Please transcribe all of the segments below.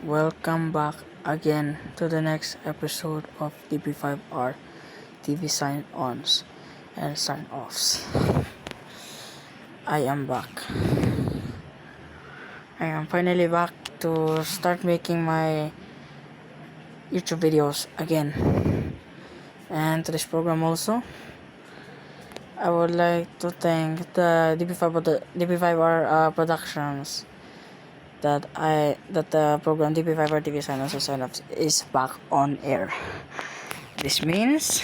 Welcome back again to the next episode of DP5RTV Sign-Ons and Sign-Offs. I am back. I am finally back to start making my YouTube videos again. And to this program also, I would like to thank the DP5R Productions that the program DP5RTV Signoffs is back on air. This means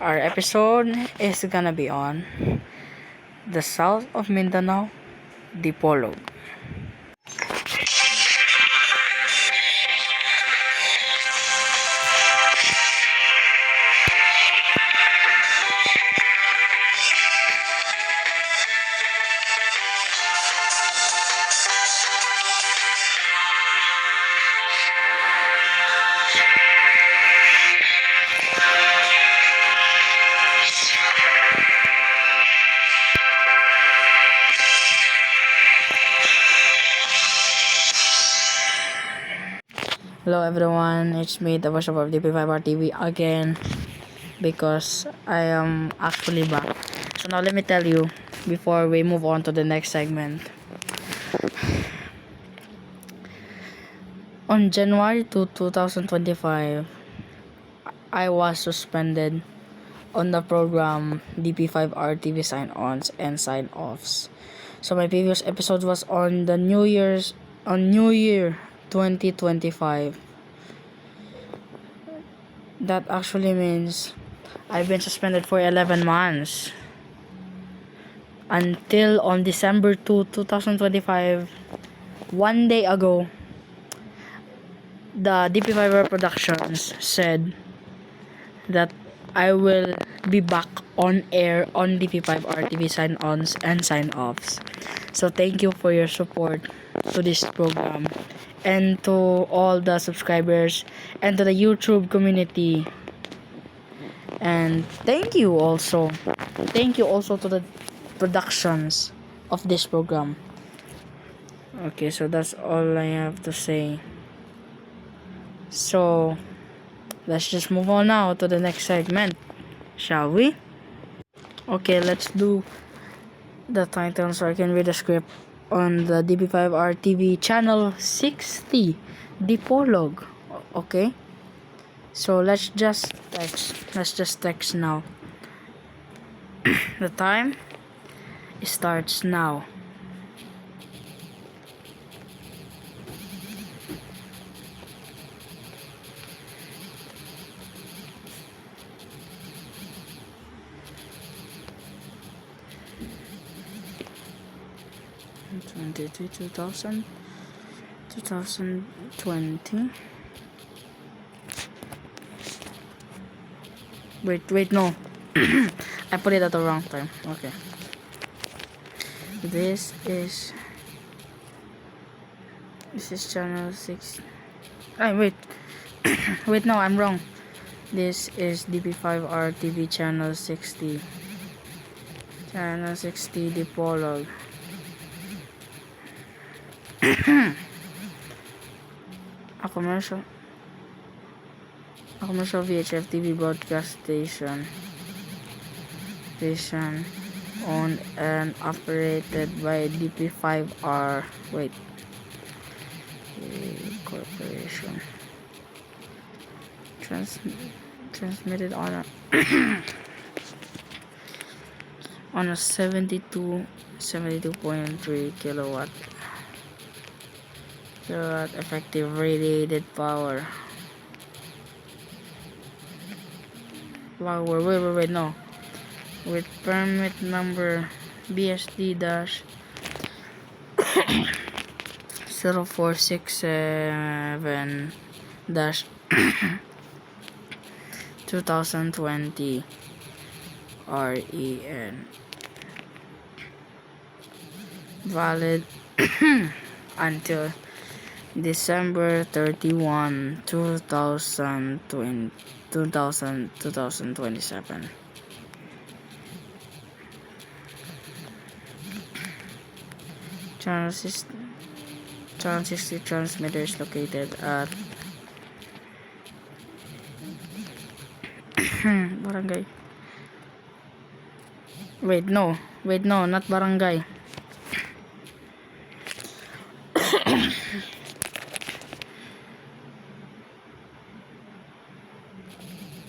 our episode is gonna be on the south of Mindanao, Dipolog. Hello everyone, it's me, the voice of DP5RTV again, because I am actually back. So now let me tell you, before we move on to the next segment. On January 2, 2025, I was suspended on the program DP5RTV Sign-Ons and Sign-Offs. So my previous episode was on the New Year 2025. That actually means I've been suspended for 11 months. Until on December 2, 2025, one day ago, the DP5R Productions said that I will be back on air on DP5RTV Sign-Ons and Sign-Offs. So thank you for your support to this program and to all the subscribers and to the YouTube community. And thank you also to the productions of this program. Okay, so that's all I have to say. So let's just move on now to the next segment, shall we? Okay, let's do the title so I can read the script on the DP5R TV channel 60 Dipolog. Okay, so let's just text now. The time starts now. '22, 2020. Wait, no. I put it at the wrong time. Okay. This is channel 6. Wait. Wait, no, I'm wrong. This is DP5R TV channel 60. Channel 60 Dipolog. A commercial VHF TV broadcast station owned and operated by DP5R Corporation. Transmitted on a on a 72.3 kilowatt effective radiated power. Wait, no. With permit number BSD 0467 2020 REN. Valid until December 31, 2027. Channel channel 60 transmitter is located at barangay. Wait, no, not barangay.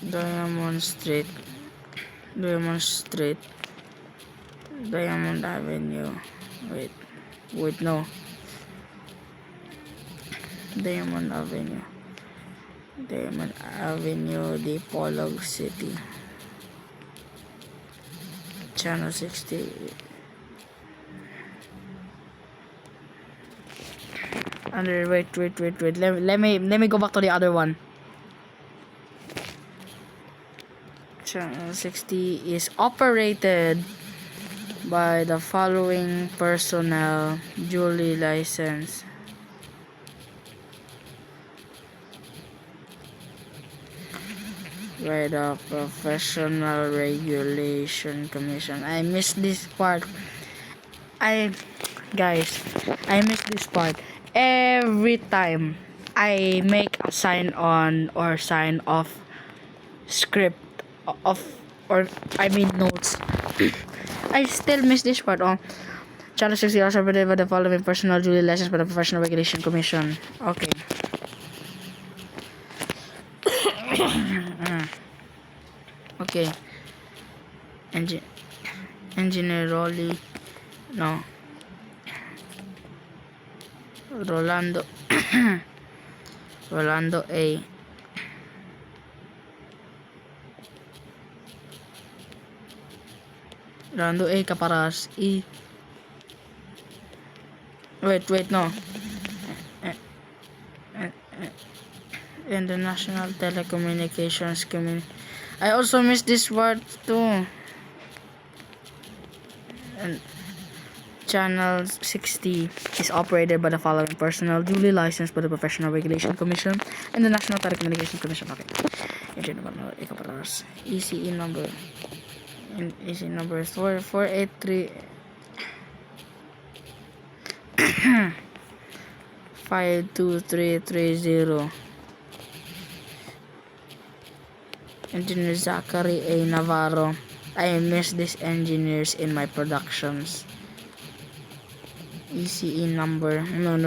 Diamond Street, Diamond Avenue. Wait, no. Diamond Avenue, Dipolog City. Channel 60. Wait. Let me go back to the other one. Channel 60 is operated by the following personnel duly licensed. By the Professional Regulation Commission. I missed this part. I missed this part. Every time I make a sign on or sign off script notes, I still miss this part. Channel 60 also operated by the following personnel duly licensed by the Professional Regulation Commission. Okay. Okay. Engineer Rolando A. Rolando A. Caparas E. Wait, no. And the National Telecommunications Commission. I also missed this part too. And Channel 60 is operated by the following personnel duly licensed by the Professional Regulation Commission and the National Telecommunications Commission. Okay. ECE number. And ECE number is 483 52330. Engineer Zachary A. Navarro. I miss these engineers in my productions. ECE number. No.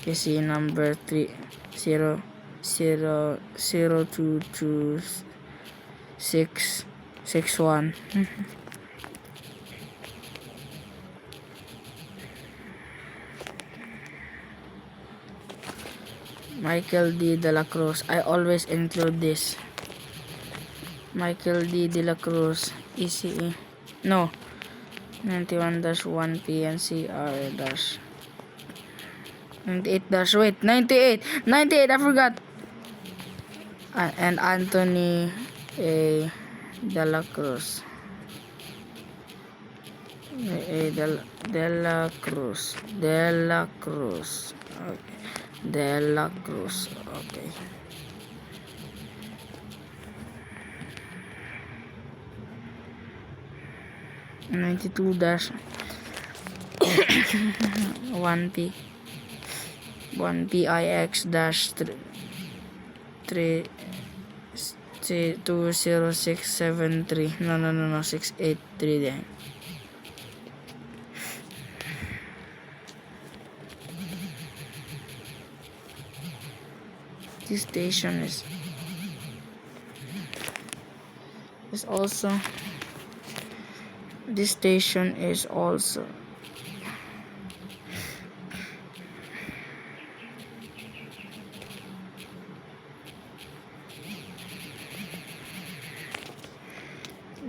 ECE number 3022661. Michael D. De La Cruz. I always include this. Michael D. De La Cruz, ECE. No. 91-1 PNCR dash 98 dash wait 98 I forgot. And Anthony A. De La Cruz. De La Cruz. Okay. De La Cruz. Okay. 92-1P 1PIX dash 20673. No 683 then. This station is also this station is also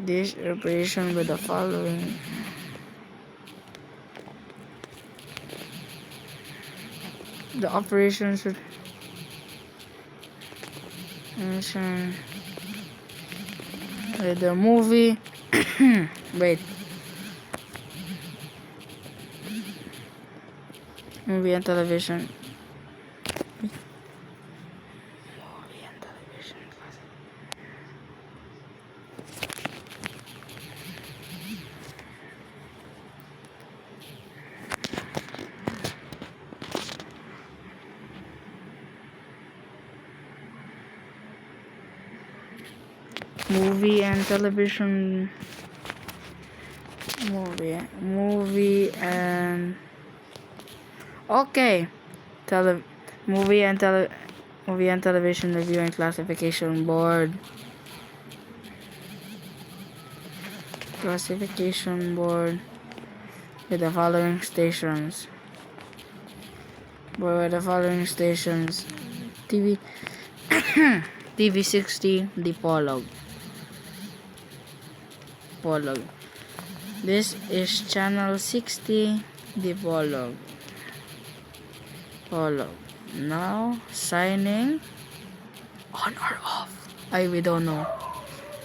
this operation with the following the operation should mention the movie wait movie and television movie and television. Movie and okay. Movie and television review and classification board. Classification board with the following stations. TV TV60 Dipolog. This is channel 60 Dipolog. Now signing on or off. We don't know.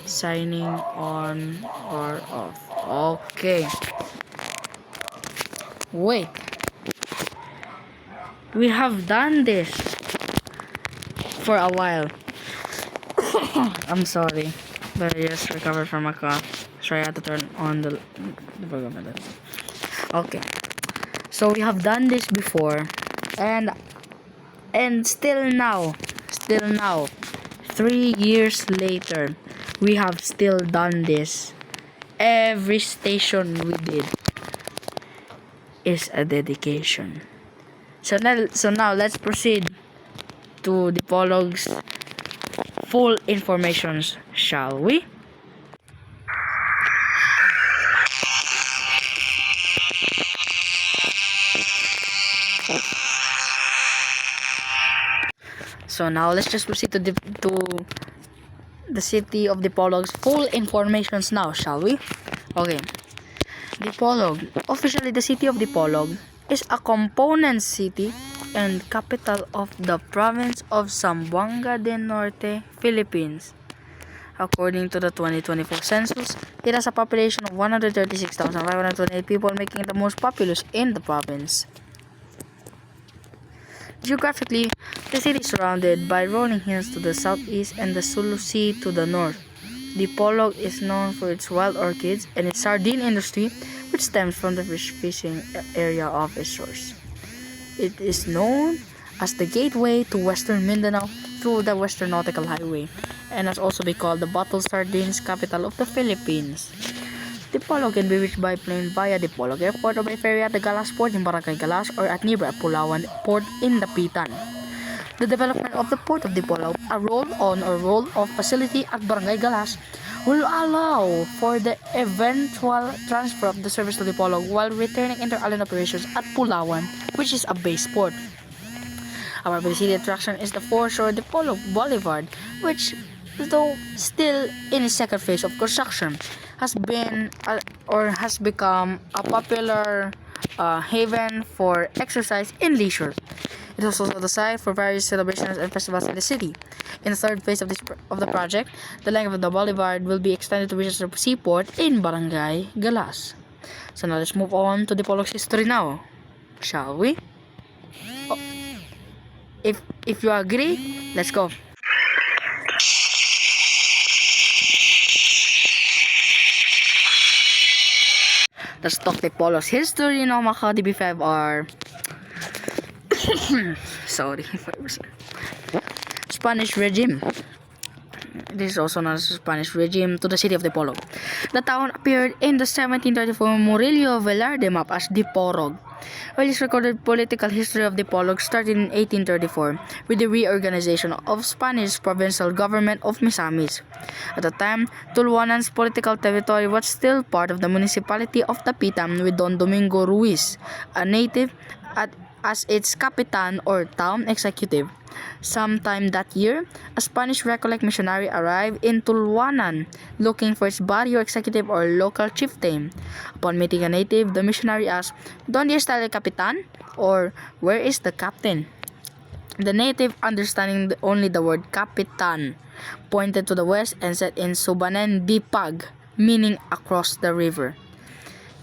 Signing on or off. Okay. Wait. We have done this for a while. I'm sorry, but I just recovered from a cough. So I had to turn on the program. Okay. So we have done this before, and still now, 3 years later, we have still done this. Every station we did is a dedication. So now let's proceed to Dipolog's full informations, shall we? So now let's just proceed to the city of Dipolog's full informations now, shall we? Okay. Dipolog, officially the city of Dipolog, is a component city and capital of the province of Zamboanga del Norte, Philippines. According to the 2024 census, it has a population of 136,528 people, making it the most populous in the province. Geographically, the city is surrounded by rolling hills to the southeast and the Sulu Sea to the north. Dipolog is known for its wild orchids and its sardine industry, which stems from the fishing area of its shores. It is known as the gateway to Western Mindanao through the Western Nautical Highway, and has also been called the bottled sardines capital of the Philippines. Dipolog can be reached by plane via Dipolog Airport or by ferry at the Galas Port in Barangay Galas or at nearby Pulawan Port in Dapitan. The development of the Port of Dipolog, a roll-on or roll-off facility at Barangay Galas, will allow for the eventual transfer of the service to Dipolog while retaining inter-island operations at Pulawan, which is a base port. Our city attraction is the foreshore Dipolog Boulevard, which, though still in its second phase of construction, has become a popular haven for exercise and leisure. It is also the site for various celebrations and festivals in the city. In the third phase of the project, the length of the boulevard will be extended to reach the seaport in Barangay Galas. So now let's move on to Dipolog's history now, shall we? Oh, if you agree, let's go. Let's talk Dipolog's history now, mga DP5R. Sorry. Spanish regime. This is also known as Spanish regime to the city of Dipolog. The town appeared in the 1734 Murillo Velarde map as Dipolog. Earliest recorded political history of Dipolog started in 1834 with the reorganization of Spanish provincial government of Misamis. At the time, Tulwanan's political territory was still part of the municipality of Dapitan with Don Domingo Ruiz, a native, as its capitan or town executive. Sometime that year, a Spanish Recollect missionary arrived in Tulwanan looking for its barrio executive or local chieftain. Upon meeting a native, the missionary asked, "Donde está el capitán?" or "Where is the captain?" The native, understanding only the word kapitan, pointed to the west and said in Subanen Dipag, meaning across the river.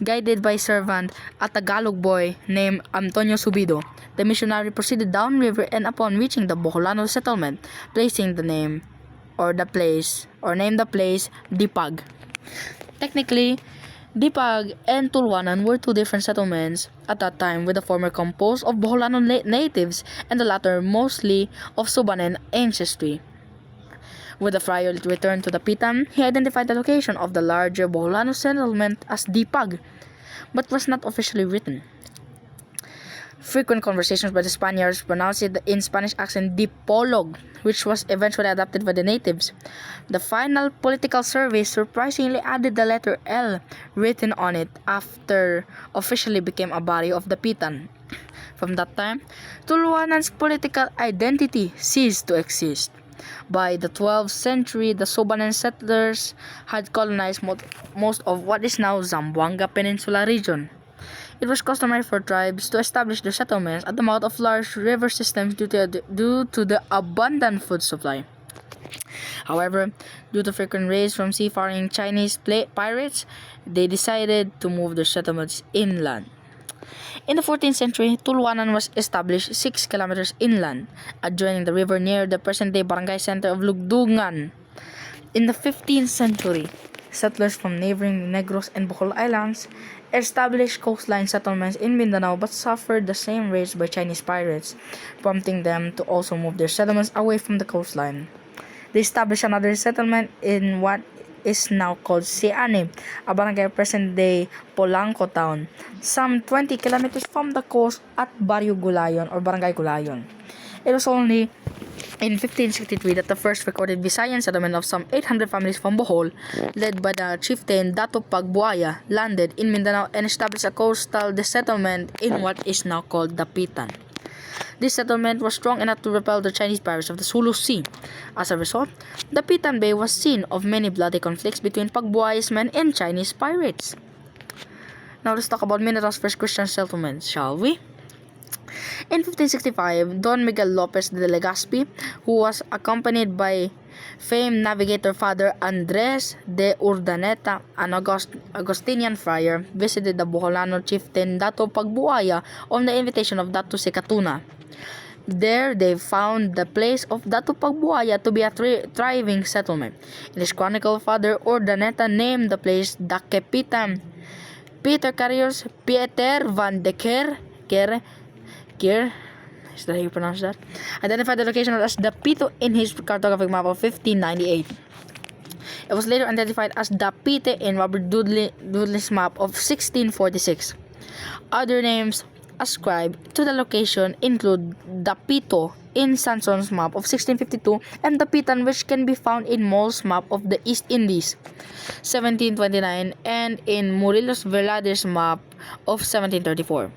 Guided by servant, a Tagalog boy named Antonio Subido, the missionary proceeded downriver and upon reaching the Boholano settlement, named the place Dipag. Technically, Dipag and Tulwanan were two different settlements at that time, with the former composed of Boholano natives and the latter mostly of Subanen ancestry. With the friar returned to Dapitan, he identified the location of the larger Boholano settlement as Dipag, but was not officially written. Frequent conversations by the Spaniards pronounced it in Spanish accent Dipolog, which was eventually adopted by the natives. The final political survey surprisingly added the letter L written on it after officially became a body of Dapitan. From that time, Tuluanan's political identity ceased to exist. By the 12th century, the Sobanen settlers had colonized most of what is now Zamboanga Peninsula region. It was customary for tribes to establish their settlements at the mouth of large river systems due to the abundant food supply. However, due to frequent raids from seafaring Chinese pirates, they decided to move their settlements inland. In the 14th century, Tuluanan was established 6 kilometers inland, adjoining the river near the present-day barangay center of Lugdungan. In the 15th century, settlers from neighboring Negros and Bohol Islands established coastline settlements in Mindanao but suffered the same raids by Chinese pirates, prompting them to also move their settlements away from the coastline. They established another settlement in what is now called Siane, a barangay present-day Polanco town, some 20 kilometers from the coast at Barrio Gulayon or Barangay Gulayon. It was only in 1563 that the first recorded Visayan settlement of some 800 families from Bohol, led by the chieftain Dato Pagbuaya, landed in Mindanao and established a coastal settlement in what is now called Dapitan. This settlement was strong enough to repel the Chinese pirates of the Sulu Sea. As a result, Dapitan Bay was scene of many bloody conflicts between Pagbuaya's men and Chinese pirates. Now let's talk about Mindao's first Christian settlement, shall we? In 1565, Don Miguel Lopez de Legazpi, who was accompanied by famed navigator Father Andres de Urdaneta, an Augustinian friar, visited the Boholano chieftain Dato Pagbuaya on the invitation of Dato Secatuna. There they found the place of Dato Pagbuaya to be a thriving settlement. In his chronicle, Father Urdaneta named the place Dakepitan. Peter Carriers Pieter van de Keer, is that how you pronounce that? Identified the location as Dapito in his cartographic map of 1598. It was later identified as Dapite in Robert Dudley's map of 1646. Other names ascribed to the location include Dapito in Sanson's map of 1652 and Dapitan, which can be found in Moll's map of the East Indies 1729 and in Murillo's Velarde's map of 1734.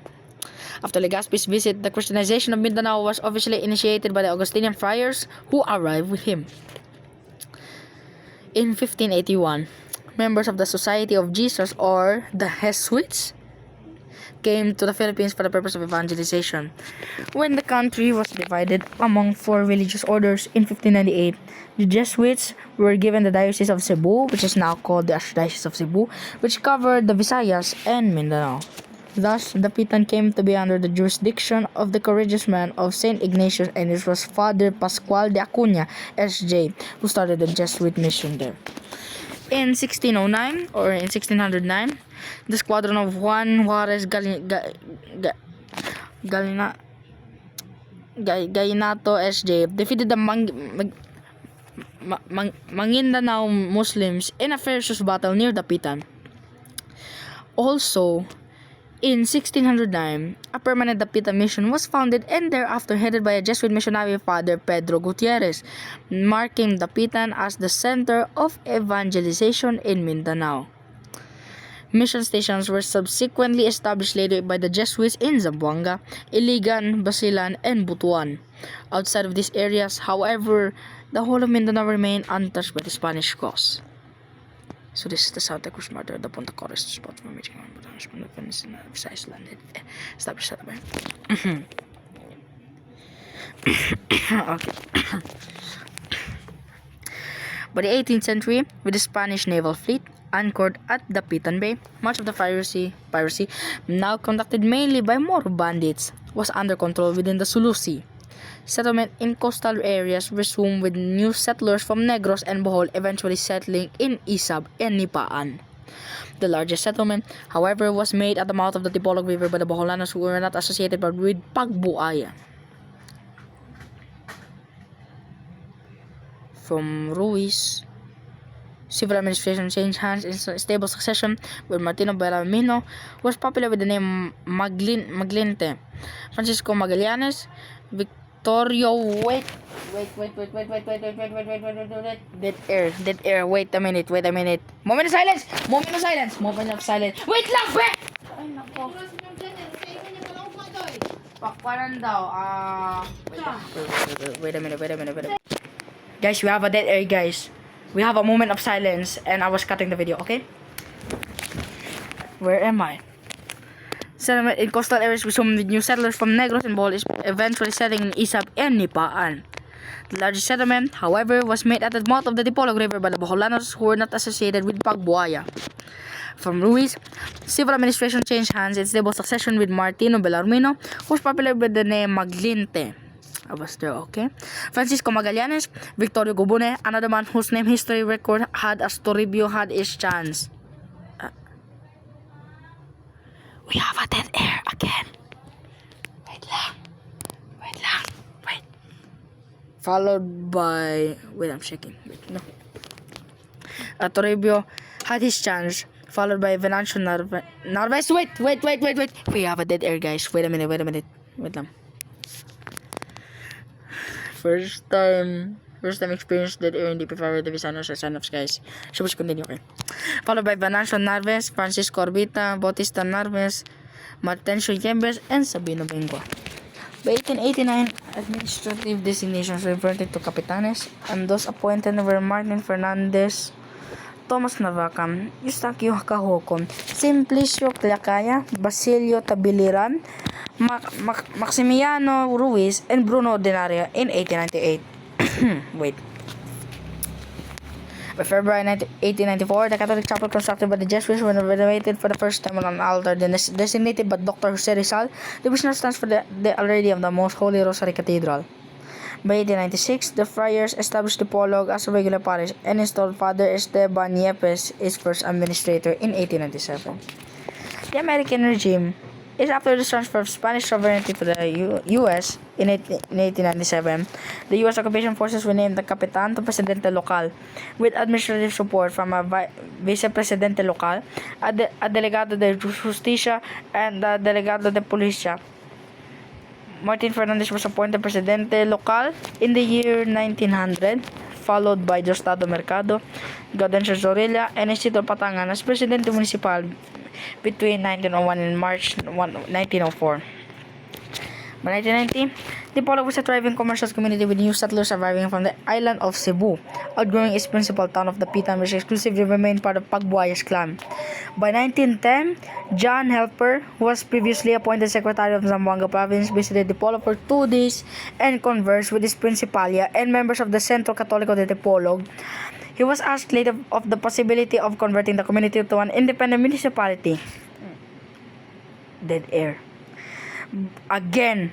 After Legazpi's visit, the Christianization of Mindanao was officially initiated by the Augustinian friars who arrived with him. In 1581, members of the Society of Jesus or the Jesuits came to the Philippines for the purpose of evangelization. When the country was divided among 4 religious orders in 1598, the Jesuits were given the Diocese of Cebu, which is now called the Archdiocese of Cebu, which covered the Visayas and Mindanao. Thus, Dapitan came to be under the jurisdiction of the courageous man of St. Ignatius, and it was Father Pascual de Acuña, S.J., who started the Jesuit mission there. In 1609, or in 1609, the squadron of Juan Juarez Gallinato, S.J., defeated the Maguindanao Muslims in a ferocious battle near Dapitan. Also, in 1609, a permanent Dapitan mission was founded and thereafter headed by a Jesuit missionary, Father Pedro Gutierrez, marking Dapitan as the center of evangelization in Mindanao. Mission stations were subsequently established later by the Jesuits in Zamboanga, Iligan, Basilan, and Butuan. Outside of these areas, however, the whole of Mindanao remained untouched by the Spanish cause. So this is the South Cruz Murder, the Punta Corres spot from which from the peninsula of Visayas landed established settlement. Okay. By the 18th century, with the Spanish naval fleet anchored at Dapitan Bay, much of the piracy, now conducted mainly by Moro bandits, was under control within the Sulu Sea. Settlement in coastal areas resumed with new settlers from Negros and Bohol eventually settling in Isab and Nipaan. The largest settlement, however, was made at the mouth of the Dipolog River by the Boholanos who were not associated but with Pagbuaya. from Ruiz. Civil administration changed hands in stable succession with Martino Bellarmino, who was popular with the name Maglinte. Francisco Magallanes, Victorio, wait, dead air, wait a minute, moment of silence, wait lang, pre! Ay, nako. Pakparan daw, wait a minute. Guys, we have a dead air, guys. We have a moment of silence, and I was cutting the video, okay? Where am I? Settlement in coastal areas resumed with new settlers from Negros and Bohol is eventually settling in Isab and Nipaan. The largest settlement, however, was made at the mouth of the Dipolog River by the Boholanos who were not associated with Pagbuaya. From Ruiz, civil administration changed hands in stable succession with Martino Bellarmino, who was popular with the name Maglinte. I was there, okay? Francisco Magallanes, Victorio Gobune, another man whose name history record had as Toribio had his chance. We have a dead air again. Wait lang. Followed by... Wait, I'm checking. Wait, no. Toribio had his chance. Followed by Venancio Narvaez. Wait. We have a dead air, guys. Wait a minute. Wait lang. First time experienced dead air in DP5RTV Signoffs, guys. So, let's continue, okay? Followed by Venancio Narvaez, Francisco Orbita, Bautista Narvaez, Martencio Yembes, and Sabino Bengo. By 1889, administrative designations reverted to capitanes, and those appointed were Martin Fernandez, Thomas Navacam, Eustaquio Cahocon, Simplicio Tlacaya, Basilio Tabiliran, Maximiano Ruiz, and Bruno Ordinaria in 1898. Wait. By February 1894, the Catholic chapel constructed by the Jesuits was renovated for the first time on an altar designated by Dr. Jose Rizal, the which now stands for the Our Lady of the Most Holy Rosary Cathedral. By 1896, the friars established Dipolog as a regular parish and installed Father Esteban Yepes as first administrator in 1897. The American regime is after the transfer of Spanish sovereignty to the U.S. in 1897. The U.S. occupation forces renamed the Capitan to Presidente Local, with administrative support from a Vice Presidente Local, a Delegado de Justicia, and a Delegado de Policia. Martin Fernandez was appointed Presidente Local in the year 1900, followed by Diosdado Mercado, Gaudencio Zorrilla, and Isidro Patangan as Presidente Municipal between 1901 and March 1904. By 1990, Dipolog was a thriving commercial community with new settlers arriving from the island of Cebu, outgrowing its principal town of Dapitan, which exclusively remained part of Pagbuayas clan. By 1910, John Helper, who was previously appointed Secretary of Zamboanga Province, visited Dipolog for 2 days and conversed with his Principalia and members of the Centro Católico de Dipolog. He was asked later of the possibility of converting the community to an independent municipality. Dead air. Again,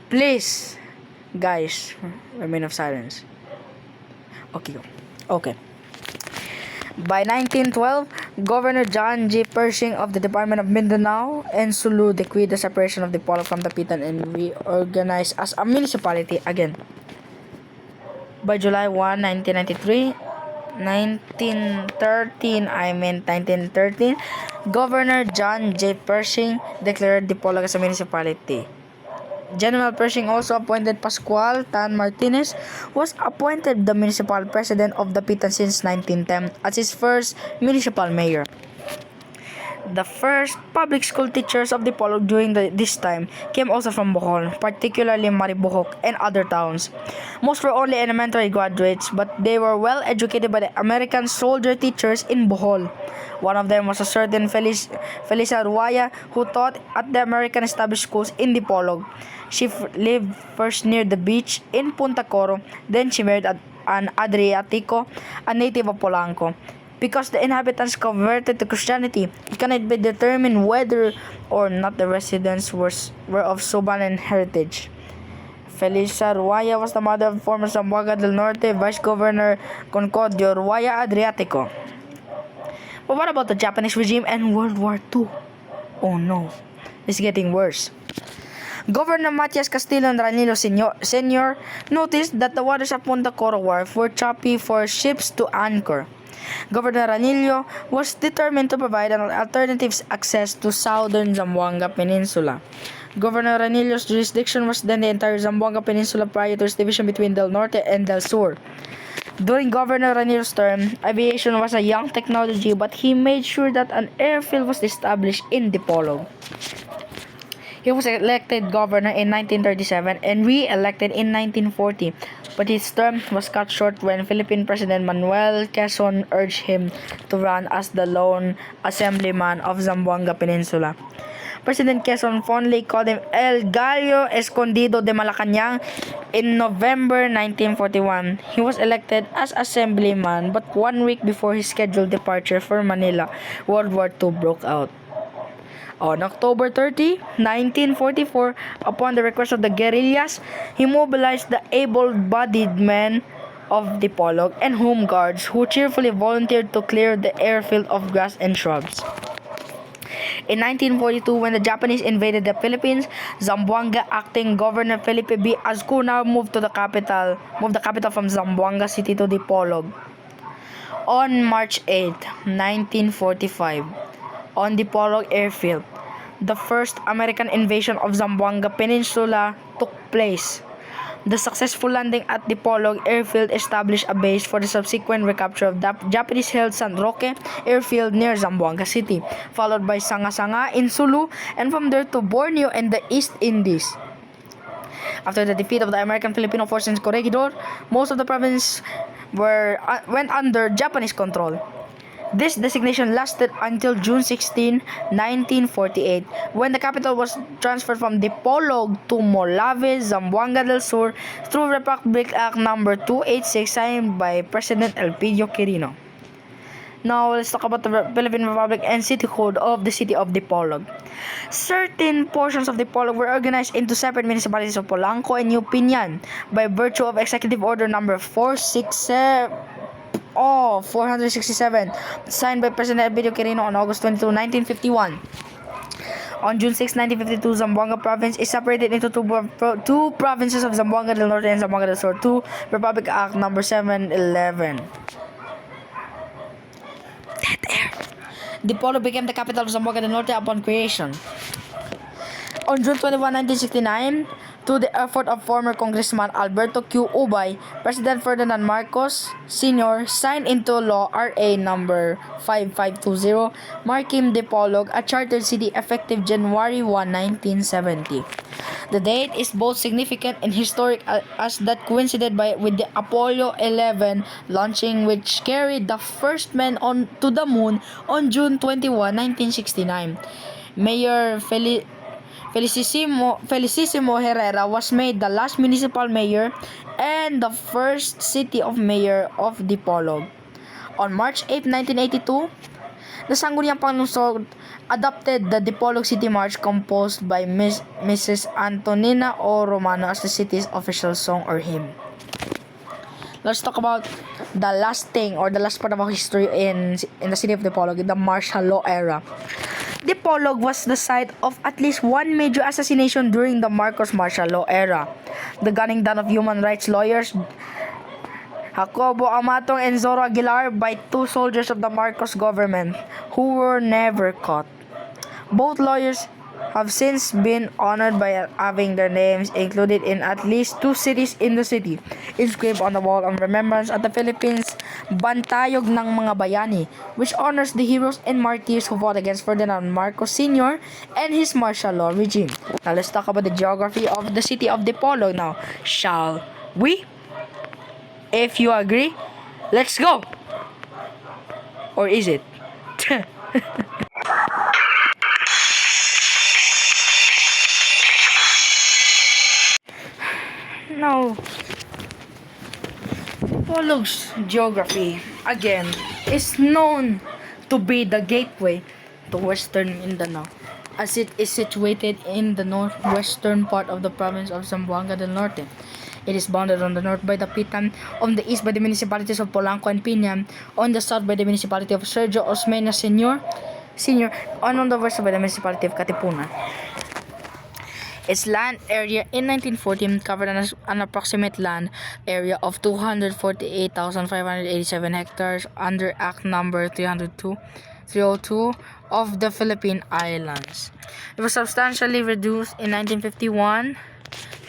please, guys, remain of silence. Okay. By 1912, Governor John G. Pershing of the Department of Mindanao and Sulu decreed the separation of Dipolog from Dapitan and reorganized as a municipality again. By July 1, 1913, Governor John J. Pershing declared Dipolog as a municipality. General Pershing also appointed Pascual Tan Martinez, who was appointed the municipal president of Dapitan since 1910 as his first municipal mayor. The first public school teachers of Dipolog during this time came also from Bohol, particularly Maribohok and other towns. Most were only elementary graduates, but they were well educated by the American soldier teachers in Bohol. One of them was a certain Felisa Ruaya, who taught at the American established schools in Dipolog. She lived first near the beach in Punta Coro, then she married an Adriatico, a native of Polanco. Because the inhabitants converted to Christianity, it cannot be determined whether or not the residents were of Subanen heritage. Felisa Ruaya was the mother of former Zamboanga del Norte Vice Governor Concordio Ruaya Adriatico. But what about the Japanese regime and World War II? Oh no, it's getting worse. Governor Matias Castillo Ranilo Sr. noticed that the waters of Punta Coro Wharf were choppy for ships to anchor. Governor Ranillo was determined to provide an alternative access to southern Zamboanga Peninsula. Governor Ranillo's jurisdiction was then the entire Zamboanga Peninsula prior to its division between Del Norte and Del Sur. During Governor Ranillo's term, aviation was a young technology, but he made sure that an airfield was established in Dipolog. He was elected governor in 1937 and re-elected in 1940, but his term was cut short when Philippine President Manuel Quezon urged him to run as the lone assemblyman of Zamboanga Peninsula. President Quezon fondly called him El Gallo Escondido de Malacañang. In November 1941, he was elected as assemblyman, but 1 week before his scheduled departure for Manila, World War II broke out. On October 30, 1944, upon the request of the guerrillas, he mobilized the able-bodied men of Dipolog and home guards who cheerfully volunteered to clear the airfield of grass and shrubs. In 1942, when the Japanese invaded the Philippines, Zamboanga acting Governor Felipe B. Azcuna moved the capital from Zamboanga City to Dipolog. On March 8, 1945, on Dipolog Airfield, the first American invasion of Zamboanga Peninsula took place. The successful landing at Dipolog Airfield established a base for the subsequent recapture of the Japanese-held San Roque Airfield near Zamboanga City, followed by Sanga-Sanga in Sulu, and from there to Borneo and the East Indies. After the defeat of the American Filipino forces in Corregidor, most of the province went under Japanese control. This designation lasted until June 16, 1948, when the capital was transferred from Dipolog to Molave, Zamboanga del Sur, through Republic Act No. 286 signed by President Elpidio Quirino. Now, let's talk about the Philippine Republic and City Code of the City of Dipolog. Certain portions of Dipolog were organized into separate municipalities of Polanco and New Piñan by virtue of Executive Order No. 467, signed by President Elpidio Quirino on August 22, 1951. On June 6, 1952, Zamboanga Province is separated into two provinces of Zamboanga del Norte and Zamboanga del Sur, 2 Republic Act No. 711. Dead air. Dipolog became the capital of Zamboanga del Norte upon creation. On June 21, 1969, to the effort of former Congressman Alberto Q. Ubay, President Ferdinand Marcos Sr. signed into law RA number 5520, marking Dipolog a chartered city effective January 1, 1970. The date is both significant and historic as that coincided with the Apollo 11 launching, which carried the first man to the moon on June 21, 1969. Mayor Felicissimo Herrera was made the last municipal mayor and the first city of mayor of Dipolog. On March 8, 1982, the Sangguniang Panlungsod adopted the Dipolog City March, composed by Mrs. Antonina O. Romano as the city's official song or hymn. Let's talk about the last thing or the last part of our history in the city of Dipolog, the martial law era. Dipolog was the site of at least one major assassination during the Marcos martial law era. The gunning down of human rights lawyers Jacobo Amatong and Zoro Aguilar by two soldiers of the Marcos government who were never caught. Both lawyers have since been honored by having their names included in at least two cities in the city, inscribed on the wall of remembrance at the Philippines, Bantayog ng Mga Bayani, which honors the heroes and martyrs who fought against Ferdinand Marcos Sr. and his martial law regime. Now let's talk about the geography of the city of Dipolog now, shall we? If you agree, let's go! Or is it? Now, Dipolog's geography, again, is known to be the gateway to Western Mindanao, as it is situated in the northwestern part of the province of Zamboanga del Norte. It is bounded on the north by the Pitan, on the east by the municipalities of Polanco and Piñan, on the south by the municipality of Sergio Osmeña Sr., and on the west by the municipality of Katipunan. Its land area in 1914 covered an approximate land area of 248,587 hectares under Act Number 302 of the Philippine Islands. It was substantially reduced in 1951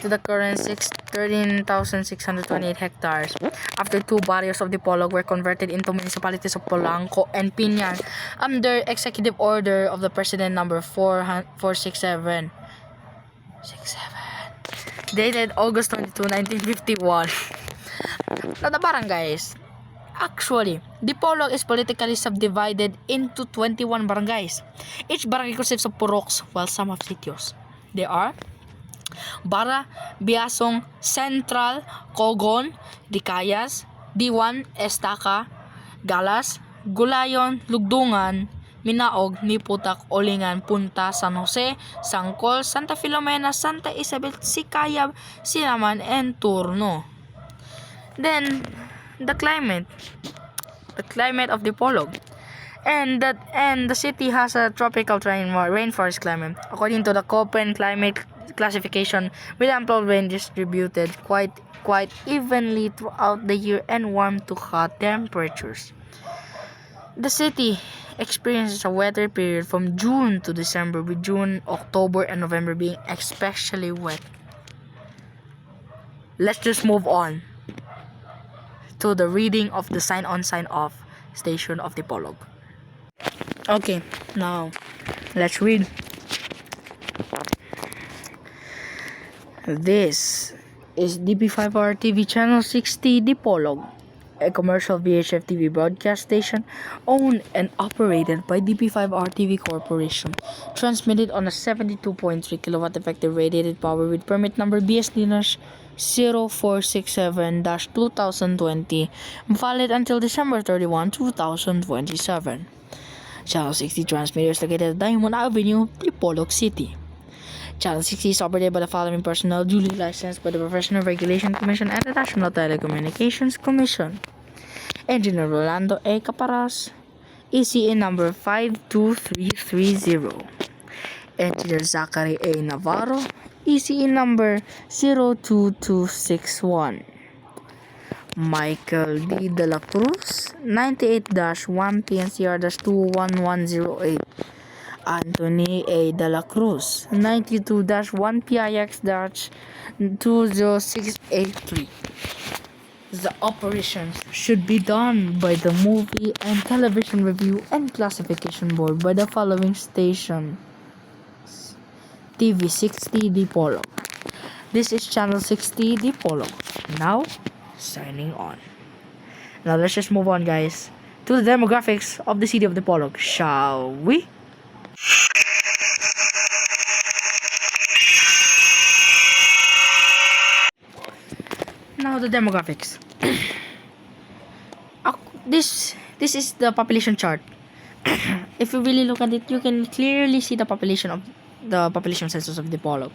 to the current 13,628 hectares after two barrios of Dipolog were converted into municipalities of Polanco and Piñan under Executive Order of the President number 467 dated August 22, 1951. Now the barangays. Actually, Dipolog is politically subdivided into 21 barangays. Each barangay consists of puroks, while some have sitios. They are Bara, Biasong, Central, Cogon, Dicayas, Diwan, Estaca, Galas, Gulayon, Lugdungan, Minaog, Niputak, Olingan, Punta, San Jose, Sangkol, Santa Filomena, Santa Isabel, Sikayab, Sinaman, and Turno. Then, the climate of Dipolog. And the city has a tropical rainforest climate. According to the Köppen climate classification, with ample rain distributed quite evenly throughout the year and warm to hot temperatures. The city experiences a wetter period from June to December, with June, October, and November being especially wet. Let's just move on to the reading of the sign-on sign-off station of Dipolog. Okay, now let's read. This is DP5RTV Channel 60 Dipolog, a commercial VHF TV broadcast station owned and operated by DP5RTV Corporation, transmitted on a 72.3 kilowatt effective radiated power with permit number BS-0467-2020, valid until December 31, 2027. Channel 60 transmitter is located at Diamond Avenue, Dipolog City. Channel 60 is operated by the following personnel duly licensed by the Professional Regulation Commission and the National Telecommunications Commission: Engineer Rolando A. Caparas, ECE number 52330. Engineer Zachary A. Navarro, ECE number 02261. Michael D. De La Cruz, 98-1 PNCR-21108. Anthony A. De La Cruz, 92-1 PIX-20683. The operations should be done by the Movie and Television Review and Classification Board by the following stations: TV60 Dipolog. This is Channel 60 Dipolog. Now, signing on. Now let's just move on, guys, to the demographics of the city of Dipolog, shall we? Now the demographics. This is the population chart. If you really look at it, you can clearly see the population census of Dipolog.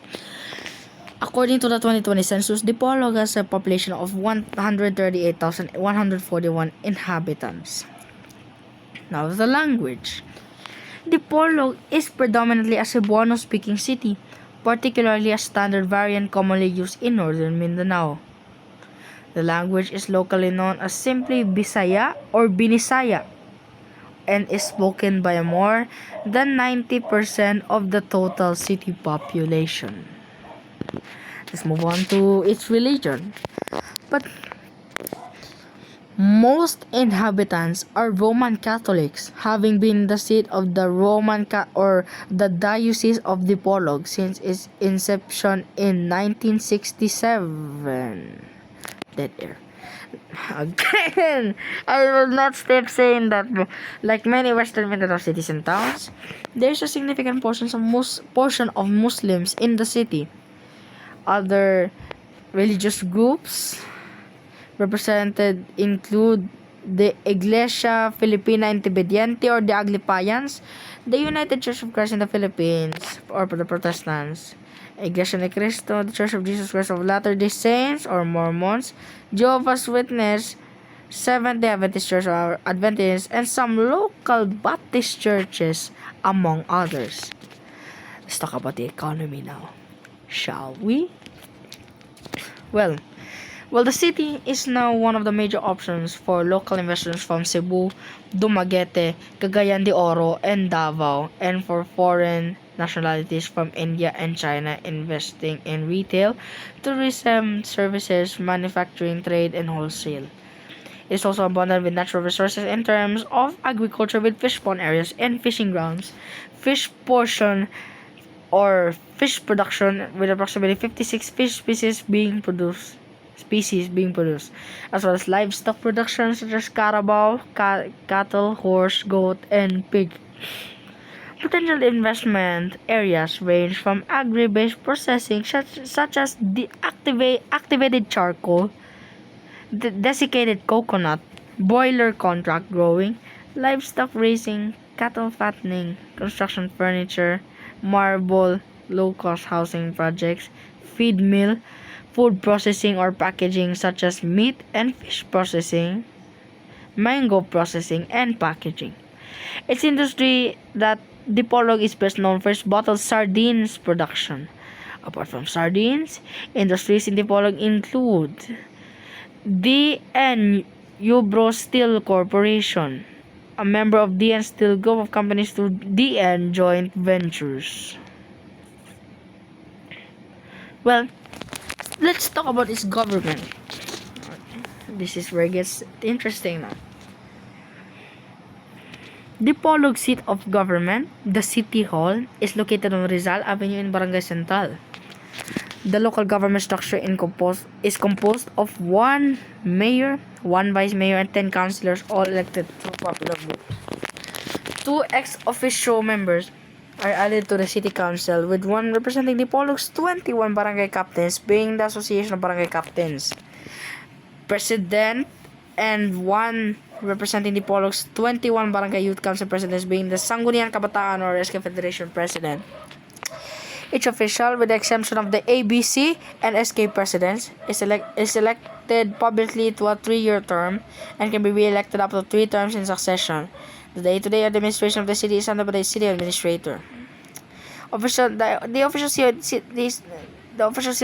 According to the 2020 census, Dipolog has a population of 138,141 inhabitants. Now the language. Dipolog is predominantly a Cebuano-speaking city, particularly a standard variant commonly used in northern Mindanao. The language is locally known as simply Bisaya or Binisaya and is spoken by more than 90% of the total city population. Let's move on to its religion. But most inhabitants are Roman Catholics, having been the seat of the the Diocese of Dipolog since its inception in 1967. Dead air. Again, I will not stop saying that. Like many Western Mindanao cities and towns, there is a significant portion of Muslims in the city. Other religious groups represented include the Iglesia Filipina Independiente or the Aglipayans, the United Church of Christ in the Philippines or the Protestants, Iglesia ni Cristo, the Church of Jesus Christ of Latter-day Saints or Mormons, Jehovah's Witness, Seventh-day Adventist Church or Adventists, and some local Baptist churches, among others. Let's talk about the economy now. shall we? Well, the city is now one of the major options for local investors from Cebu, Dumaguete, Cagayan de Oro, and Davao, and for foreign nationalities from India and China investing in retail, tourism, services, manufacturing, trade, and wholesale. It is also abundant with natural resources in terms of agriculture with fish pond areas and fishing grounds, fish portion or fish production with approximately 56 fish species being produced, as well as livestock production such as carabao, cattle, horse, goat, and pig. Potential investment areas range from agri-based processing such as activated charcoal, desiccated coconut, boiler contract growing, livestock raising, cattle fattening, construction furniture, marble, low-cost housing projects, feed mill, food processing or packaging such as meat and fish processing, mango processing, and packaging. Its industry that Dipolog is best known for its bottled sardines production. Apart from sardines, industries in Dipolog include DN Ubro Steel Corporation, a member of DN Steel Group of companies through DN Joint Ventures. Well, let's talk about its government. This is where it gets interesting now. Dipolog seat of government, the City Hall, is located on Rizal Avenue in Barangay Central. The local government structure is composed of 1 mayor, 1 vice mayor, and 10 councillors, all elected through popular vote. 2 ex-officio members are added to the city council, with 1 representing Dipolog's 21 barangay captains, being the Association of Barangay Captains, president, and 1 representing Dipolog's 21 barangay youth council presidents, being the Sangguniang Kabataan or SK Federation president. Each official, with the exemption of the ABC and SK presidents, is elected publicly to a 3-year term and can be re-elected up to 3 terms in succession. The day-to-day administration of the city is handled by the city administrator. The official seal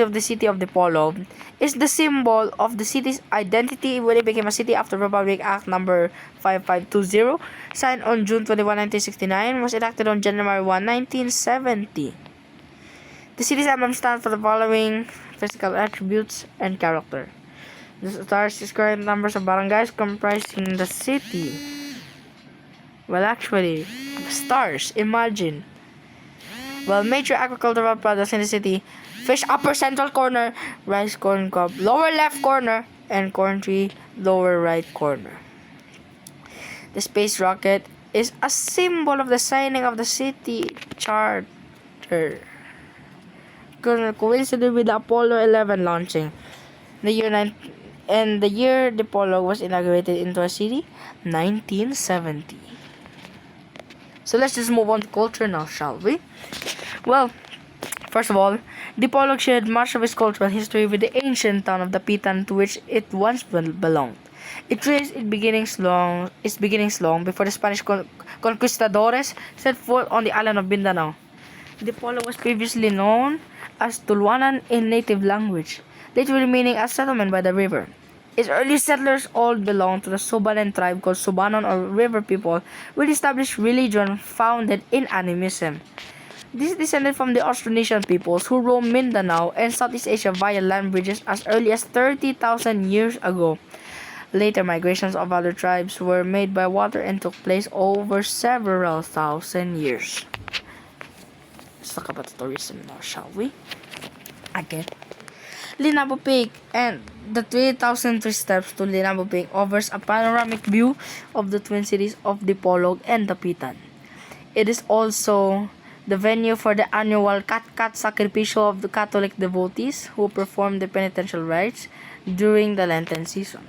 of the city of Dipolog is the symbol of the city's identity when it became a city after Republic Act number 5520, signed on June 21, 1969, was enacted on January 1, 1970. The city's emblem stands for the following physical attributes and character. The stars describe numbers of barangays comprising the city. Well, actually, the stars, imagine. Well, major agricultural products in the city: fish upper central corner, rice corn cob lower left corner, and corn tree lower right corner. The space rocket is a symbol of the signing of the city charter, coincided with the Apollo 11 launching. The year Dipolog was inaugurated into a city, 1970. So let's just move on to culture now, shall we? Well, first of all, Dipolog shared much of its cultural history with the ancient town of Dapitan, to which it once belonged. It traced its beginnings long before the Spanish conquistadores set foot on the island of Mindanao. Dipolog was previously known as Tuluanan in native language, literally meaning a settlement by the river. Its early settlers all belonged to the Subanen tribe called Subanon or river people, with established religion founded in animism. This descended from the Austronesian peoples who roamed Mindanao and Southeast Asia via land bridges as early as 30,000 years ago. Later migrations of other tribes were made by water and took place over several thousand years. Let's talk about tourism now, shall we? Again, Linabo Peak and the 3,003 steps to Linabo Peak offers a panoramic view of the twin cities of Dipolog and Dapitan. It is also the venue for the annual Kat-Kat Sacrificio of the Catholic devotees who perform the penitential rites during the Lenten season.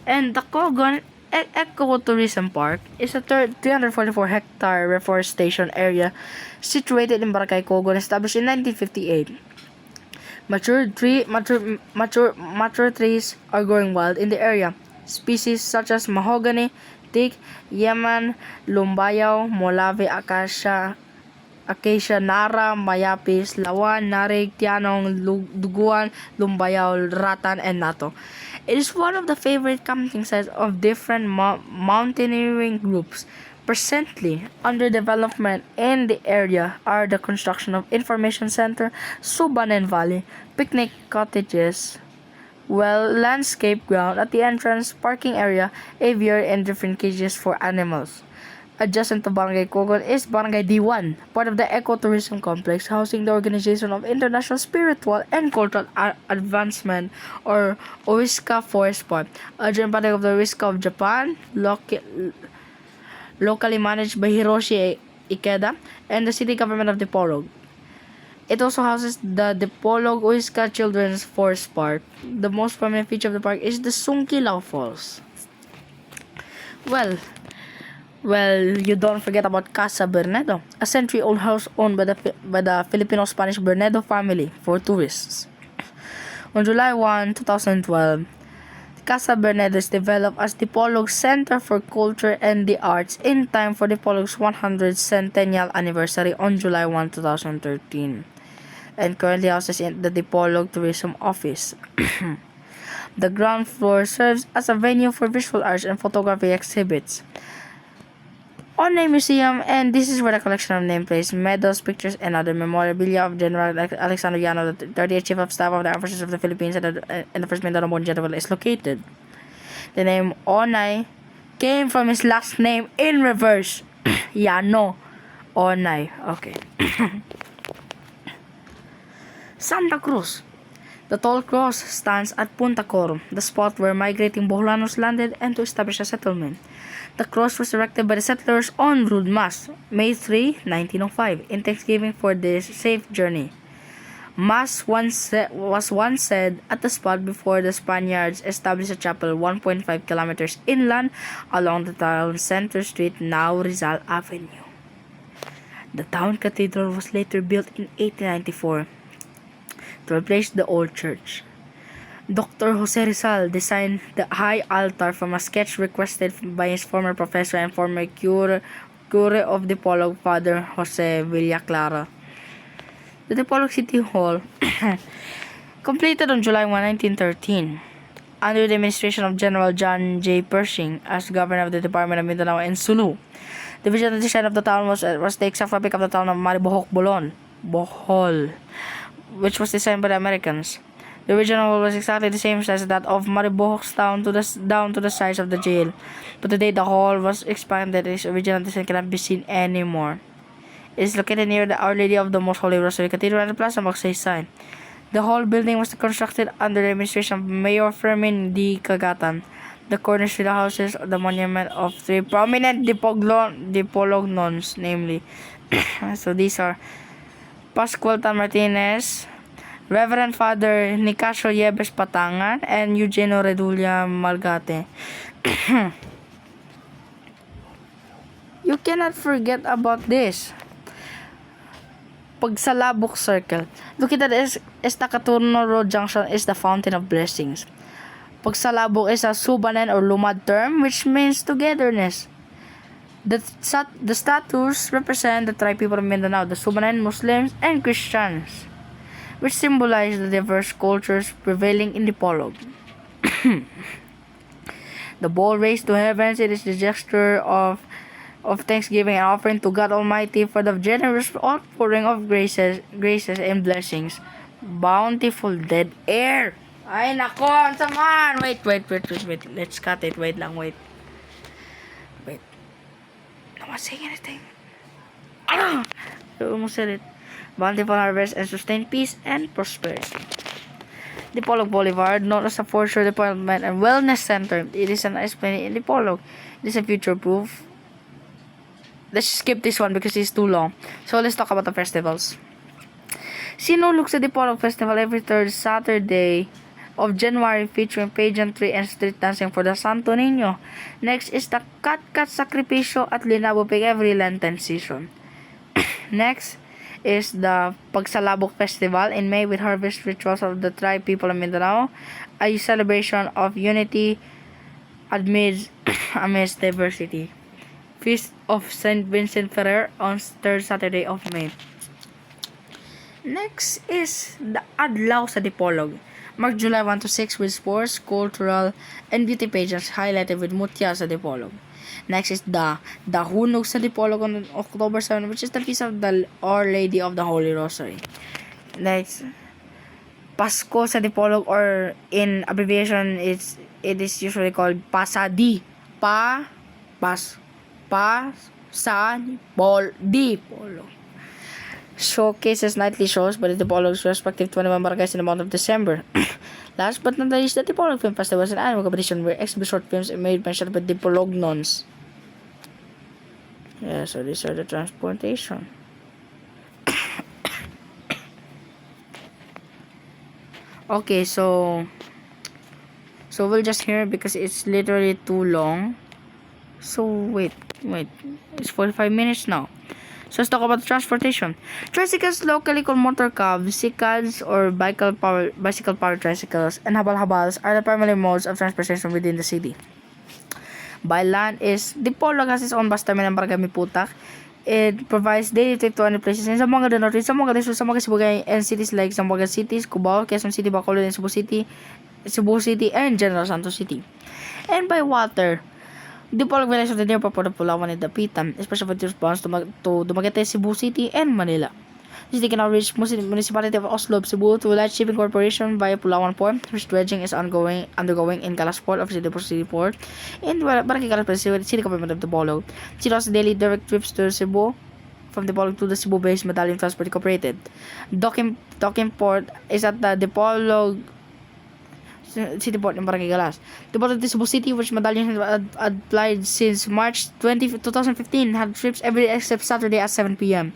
And the Cogon Ecotourism Park is a 344-hectare reforestation area situated in Barangay Cogon, established in 1958. Mature trees are growing wild in the area. Species such as mahogany, teak, yaman, lumbayaw, molave, acacia, Acacia, Nara, Mayapis, Lawan, Narig, Tianong, Duguan, Lumbayao, Ratan, and Nato. It is one of the favorite camping sites of different mountaineering groups. Presently under development in the area are the construction of Information Center, Subanen Valley, picnic cottages, landscape ground at the entrance, parking area, aviary, and different cages for animals. Adjacent to Barangay Kogon is Barangay D1, part of the ecotourism complex, housing the Organization of International Spiritual and Cultural Advancement, or OISCA Forest Park, a joint project of the OISCA of Japan, locally managed by Hiroshi Ikeda, and the city government of Dipolog. It also houses the Dipolog OISCA Children's Forest Park. The most prominent feature of the park is the Sungkilaw Falls. Well, you don't forget about Casa Bernedo, a century-old house owned by the Filipino-Spanish Bernedo family for tourists. On July 1, 2012, Casa Bernedo is developed as Dipolog Center for Culture and the Arts in time for Dipolog's 100th centennial anniversary on July 1, 2013, and currently houses in the Dipolog Tourism Office. The ground floor serves as a venue for visual arts and photography exhibits. Onay Museum, and this is where the collection of nameplates, medals, pictures, and other memorabilia of General Alexander Yano, the 38th Chief of Staff of the Armed Forces of the Philippines and the First Mindanao General, is located. The name Onay came from his last name in reverse. Yano. Onay. Okay. Santa Cruz. The tall cross stands at Punta Corum, the spot where migrating Boholanos landed and to establish a settlement. The cross was erected by the settlers on Rood Mass, May 3, 1905, in thanksgiving for this safe journey. Mass was once said at the spot before the Spaniards established a chapel 1.5 kilometers inland along the town center street, now Rizal Avenue. The town cathedral was later built in 1894 to replace the old church. Dr. Jose Rizal designed the high altar from a sketch requested by his former professor and former cure of Dipolog, Father Jose Villaclara. The Dipolog City Hall, completed on July 1, 1913, under the administration of General John J. Pershing as governor of the Department of Mindanao and Sulu. The visual design of the town was the exact replica of the town of Maribohol, Bohol, which was designed by the Americans. The original hall was exactly the same size as that of Maribohok's town down to the size of the jail, but today the hall was expanded. Its original design cannot be seen anymore. It is located near the Our Lady of the Most Holy Rosary Cathedral and the Plaza Magsaysay. The whole building was constructed under the administration of Mayor Fermin D. Cagatan. The corners to the houses the monument of three prominent Dipolog nuns, namely. So these are Pascual Tan Martinez, Reverend Father Nicasio Yebes Patangan, and Eugenio Redulla Malgate. You cannot forget about this. Pagsalabok Circle. Located at Estacaturno Road Junction is the Fountain of Blessings. Pagsalabok is a Subanen or Lumad term which means togetherness. The statues represent the tribe people of Mindanao, the Subanen, Muslims, and Christians, which symbolize the diverse cultures prevailing in Dipolog. The bowl raised to heavens, it is the gesture of thanksgiving and offering to God Almighty for the generous outpouring of graces and blessings. Bountiful dead air. Ay nako, saman. Wait. Let's cut it. Wait. No one's saying anything. I almost said it. Bountiful harvest and sustained peace and prosperity. Dipolog Boulevard, known as a foreshore development and wellness center, it is an esplanade in Dipolog. It is a future proof. Let's skip this one because it's too long. So let's talk about the festivals. Sino looks at Dipolog Festival every third Saturday of January, featuring pageantry and street dancing for the Santo Niño. Next is the Kat Sakripisyo at Linabo Pig every Lenten season. Next is the Pagsalabok Festival in May with harvest rituals of the tribe people of Mindanao, a celebration of unity amidst diversity. Feast of Saint Vincent Ferrer on 3rd Saturday of May. Next is the Adlaw sa Dipolog. March July 1 to 6 with sports, cultural, and beauty pageants highlighted with mutya sa Dipolog. Next is the Hunog sa Dipolog on October 7, which is the feast of the Our Lady of the Holy Rosary. Next, Pasko sa Dipolog, or in abbreviation it is usually called Pasadi. Dipolog. Showcases nightly shows by the Dipolog's respective 21 barangays in the month of December. Last but not least, the Dipolog Film Festival is an annual competition where exhibit short films made by Signons. Yeah, so these are the transportation. Okay, so we'll just hear because it's literally too long. So wait, it's 45 minutes now. So let's talk about transportation. Tricycles, locally called motor cabs, cycles, or bicycle powered tricycles, and habal-habals are the primary modes of transportation within the city. By land is Dipolog has its own bus terminal in Barangay Miputak. It provides daily trip to any places in Zamboanga del Norte, Zamboanga del Sur, Zamboanga, Sibugay, and cities like Zamboanga City, Cubao, Quezon City, Bacolod, and Cebu City, and General Santos City. And by water, Dipolog village of the nearby port of Pulawan and Dapitan, especially for tourist bounds to Dumaguete, Cebu City, and Manila. The city can now reach municipality of Oslo, Cebu to Light Shipping Corporation via Pulawan Port, which dredging is undergoing in Calas Port of Cebu City Port, and Barangay Calas City Government of Dipolog. City also daily direct trips to Cebu from Dipolog to the Cebu-based Medallion Transport Incorporated. Docking port is at the Dipolog City Port in Barangay Galas. Dipolog to Cebu City, which Medallion has applied since March 2015, had trips every day except Saturday at 7 p.m.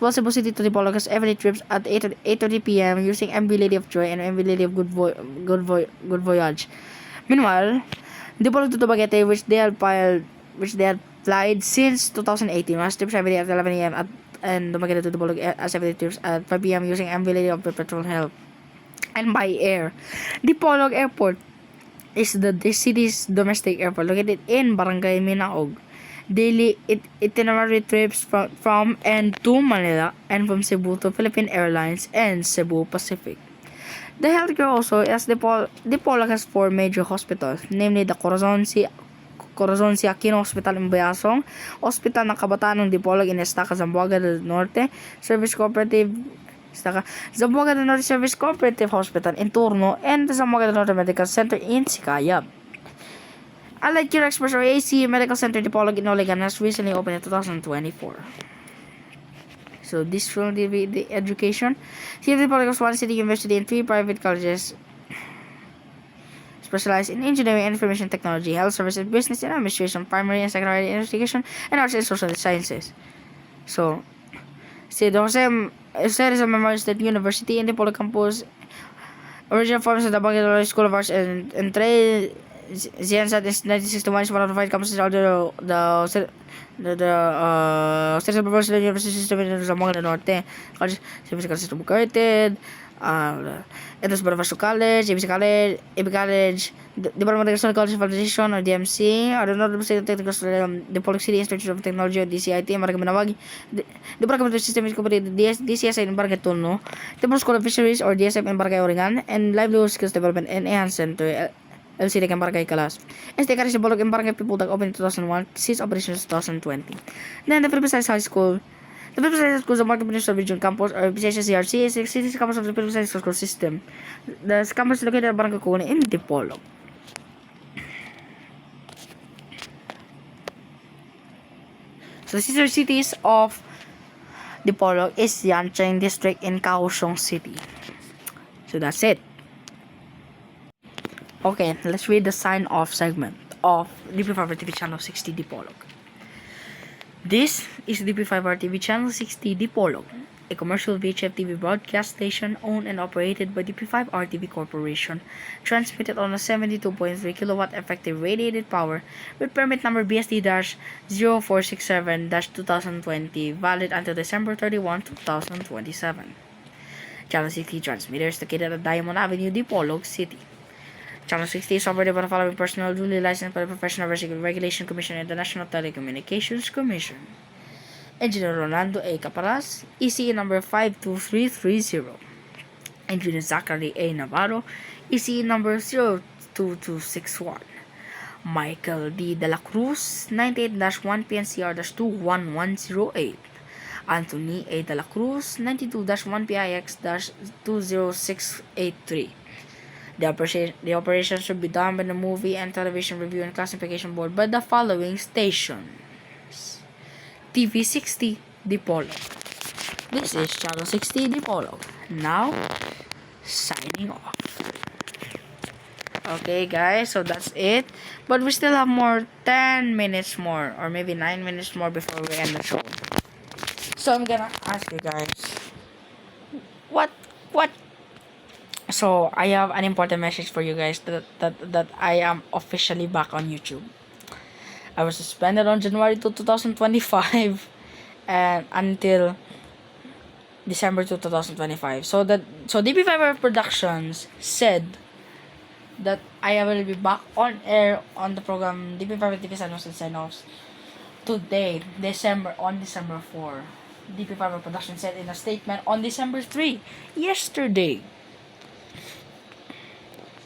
While Cebu City to Dipolog has every trips at 8:30 p.m. using MV Lady of Joy and MV Lady of Good Voyage. Meanwhile, Dipolog to Dumaguete, which they had applied since 2018, has trips every day at 11 a.m. and Dumaguete to Dipolog as every trips at 5 p.m. using MV Lady of Perpetual Help. And by air, Dipolog Airport is the city's domestic airport located in Barangay Minaog. Daily itinerary trips from and to Manila and from Cebu to Philippine Airlines and Cebu Pacific. The healthcare also, as Dipolog has 4 major hospitals, namely the Corazon C. Aquino Hospital in Bayasong, Hospital ng Kabataan ng Dipolog in Estaca, Zamboanga del Norte, Zamboanga del Norte Service Cooperative Hospital in Turno, and the Zamboanga del Norte Medical Center in Sikayab. Allied Cure Express or AC Medical Center Dipolog in Oligan has recently opened in 2024. So this will be the education. Here Dipolog has 1 city university and 3 private colleges specialized in engineering and information technology, health services, business and administration, primary and secondary education, and arts and social sciences. So, Jose Rizal Memorial State University in Dipolog campus, original forms of the Baguio School of Arts and Trade. Ziansat in 1961 is one of the 5 campuses of the State Professional University System in Zamboanga del Norte. College Physical System Incorporated, Edwards Bonifacio College, ABC College, AB College, Department of National College Foundation or DMC, or the Northern State Technical Dipolog City Institute of Technology or DCIT, Barangay Manawag, Department of System Incorporated, DCSI in Barangay Tulno, Dipolog School of Fisheries or DSF in Barangay Oringan, and Livelihood Skills Development and Enhanced Center LCD in Barangay Calas. ST College Dipolog in Barangay Pipudag opened in 2001, ceased operations in 2020. Then the Philippine Science High School. The Philippine Science School is a multi-ministerial region campus or PCHCRC is the city's campus of the Philippine Science School system. The campus is located at Barangay Cone in Dipolog. So the sister cities of Dipolog is Yancheng District in Kaohsiung City. So that's it. Okay, let's read the sign-off segment of DP5RTV Channel 60 Dipolog. This is DP5RTV Channel 60 Dipolog, a commercial VHF TV broadcast station owned and operated by DP5RTV Corporation, transmitted on a 72.3 kilowatt effective radiated power with permit number BSD-0467-2020, valid until December 31, 2027. Channel 60 transmitter is located at Diamond Avenue, Dipolog City. Channel 60 is operated by the following personnel duly licensed by the Professional Regulation Commission and the National Telecommunications Commission. Engineer Rolando A. Caparas, ECE number 52330. Engineer Zachary A. Navarro, ECE number 02261. Michael D. De La Cruz, 98-1 PNCR-21108. Anthony A. De La Cruz, 92-1 PIX-20683. The operation should be done by the Movie and Television Review and Classification Board by the following stations. TV60 Dipolog. This is Channel 60 Dipolog. Now, signing off. Okay guys, so that's it. But we still have more 10 minutes more or maybe 9 minutes more before we end the show. So I'm gonna ask you guys, what so I have an important message for you guys that I am officially back on YouTube. I was suspended on January 2, 2025 and until December 2, 2025. So DP5RTV Productions said that I will be back on air on the program DP5RTV Signons and Signoffs today, December 4. DP5RTV Productions said in a statement on December 3, yesterday.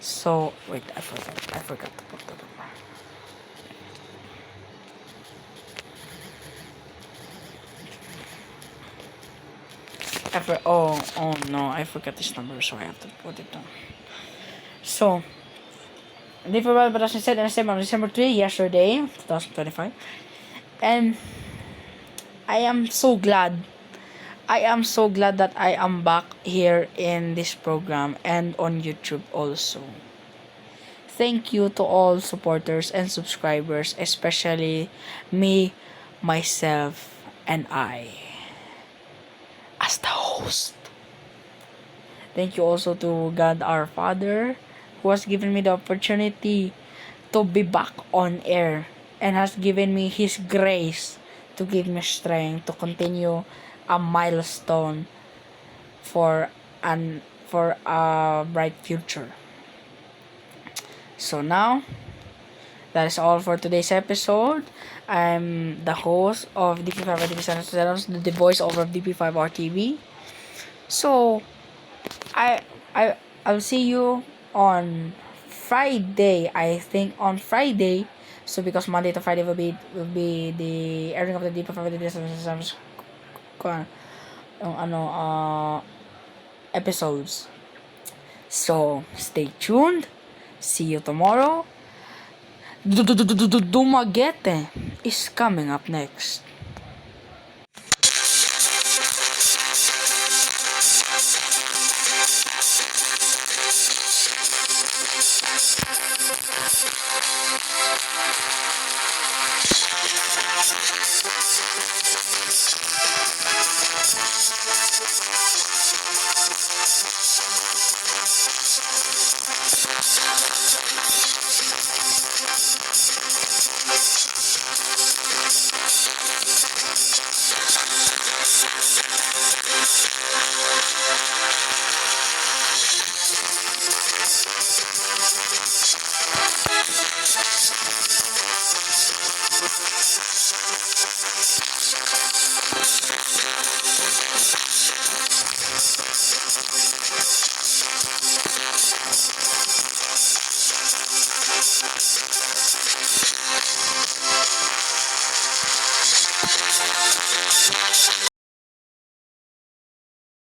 So wait, I forgot to put the number. Oh no, I forgot this number, so I have to put it down. So DP5RTV Productions said in a statement on December 3, yesterday, 2025, and I am so glad that I am back here in this program and on YouTube also. Thank you to all supporters and subscribers, especially me, myself, and I as the host. Thank you also to God our Father, who has given me the opportunity to be back on air and has given me His grace to give me strength to continue a milestone for a bright future. So now, that is all for today's episode. I'm the host of DP5RTV, the voiceover of DP5RTV. So I'll see you on Friday. I think on Friday. So because Monday to Friday will be the airing of the DP5RTV episodes. So stay tuned. See you tomorrow. Dumaguete is coming up next.